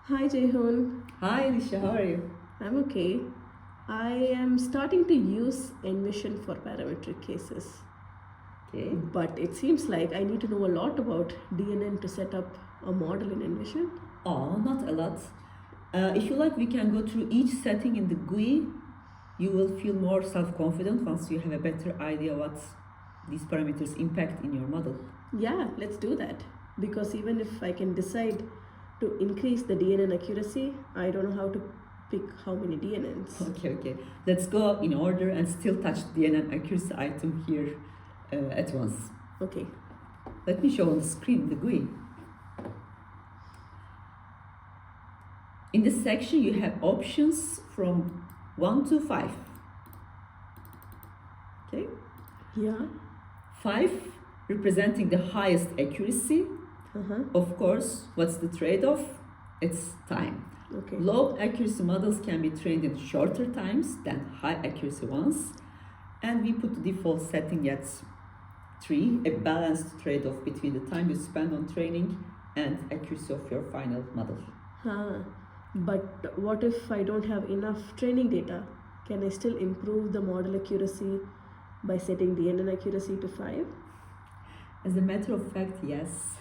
Hi Jehun, Hi, Lisha, how are you? I'm okay. I am starting to use Envision for parametric cases, Okay. but it seems like I need to know a lot about DNN to set up a model in Envision. Oh, not a lot. If you like, we can go through each setting in the GUI. You will feel more self-confident once you have a better idea what these parameters impact in your model. Yeah, let's do that. Because even if I can decide to increase the DNN accuracy, I don't know how to pick how many DNNs. Okay. Let's go in order and still touch the DNN accuracy item here at once. Okay. Let me show on the screen the GUI. In this section, you have options from 1 to 5. Okay. Yeah. 5 representing the highest accuracy. Of course, what's the trade-off? It's time. Okay. Low accuracy models can be trained in shorter times than high accuracy ones. And we put the default setting at 3, a balanced trade-off between the time you spend on training and accuracy of your final model. But what if I don't have enough training data? Can I still improve the model accuracy by setting DNN accuracy to 5? As a matter of fact, yes.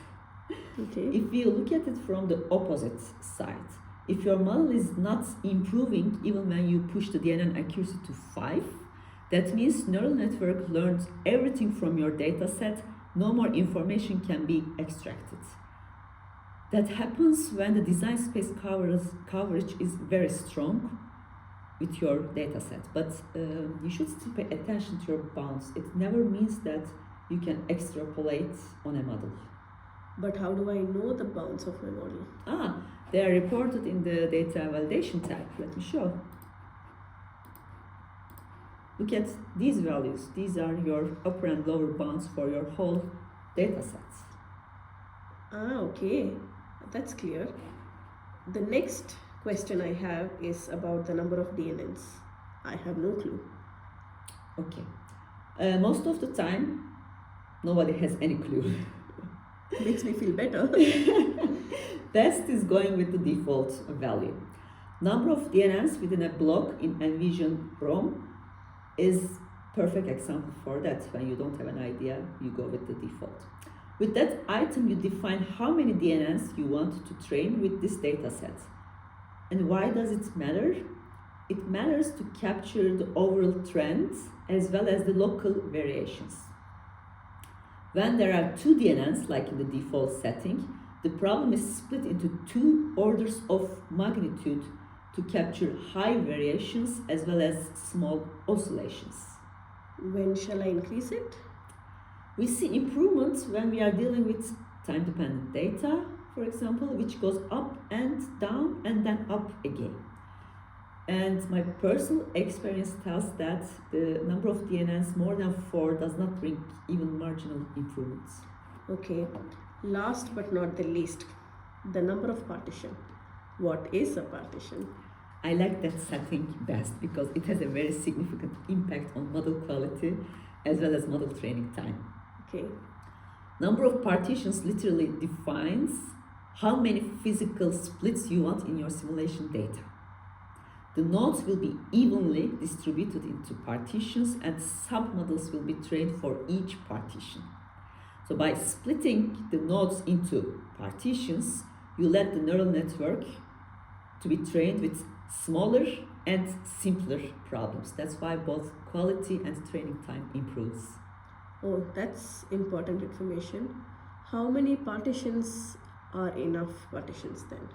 Okay. If we look at it from the opposite side, if your model is not improving even when you push the DNN accuracy to 5, that means neural network learned everything from your data set, no more information can be extracted. That happens when the design space coverage is very strong with your data set, but you should still pay attention to your bounds. It never means that you can extrapolate on a model. But how do I know the bounds of my model? They are reported in the data validation tab. Let me show. Look at these values. These are your upper and lower bounds for your whole data sets. Okay. That's clear. The next question I have is about the number of DNNs. I have no clue. Okay. Most of the time, nobody has any clue. Makes me feel better. Best is going with the default value. Number of DNNs within a block in nvisionROM is perfect example for that. When you don't have an idea, you go with the default. With that item, you define how many DNNs you want to train with this data set. And why does it matter? It matters to capture the overall trends as well as the local variations. When there are 2 DNNs, like in the default setting, the problem is split into 2 orders of magnitude to capture high variations as well as small oscillations. When shall I increase it? We see improvements when we are dealing with time-dependent data, for example, which goes up and down and then up again. And my personal experience tells that the number of DNNs more than 4 does not bring even marginal improvements. Okay, last but not the least, the number of partition. What is a partition? I like that setting best because it has a very significant impact on model quality as well as model training time. Okay. Number of partitions literally defines how many physical splits you want in your simulation data. The nodes will be evenly distributed into partitions and submodels will be trained for each partition. So by splitting the nodes into partitions, you let the neural network to be trained with smaller and simpler problems. That's why both quality and training time improves. Oh, that's important information. How many partitions are enough partitions then?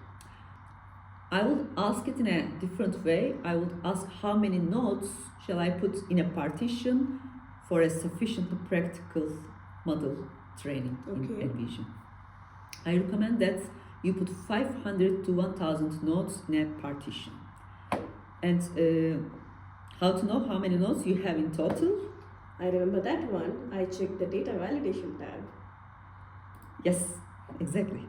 I would ask it in a different way. I would ask how many nodes shall I put in a partition for a sufficiently practical model training in Envision. I recommend that you put 500 to 1000 nodes in a partition. And how to know how many nodes you have in total? I remember that one. I checked the data validation tab. Yes, exactly.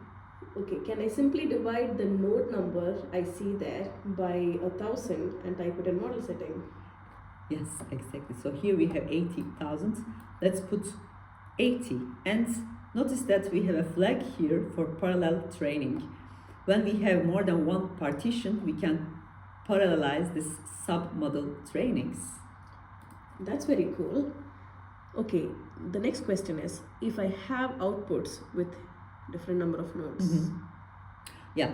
Okay, can I simply divide the node number I see there by 1000 and type it in model setting? Yes, exactly. So here we have 80,000. Let's put 80 and Notice that we have a flag here for parallel training. When we have more than one partition, we can parallelize this sub-model trainings. That's very cool. Okay, the next question is, if I have outputs with different number of nodes. Yeah,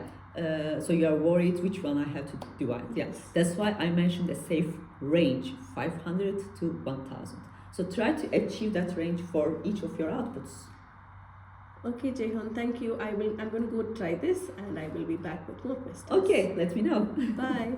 so you are worried which one I have to divide. Yeah, Yes. that's why I mentioned a safe range, 500 to 1000. So try to achieve that range for each of your outputs. Okay, Jehan, thank you. I'm going to go try this and I will be back with more questions. Okay, let me know. Bye.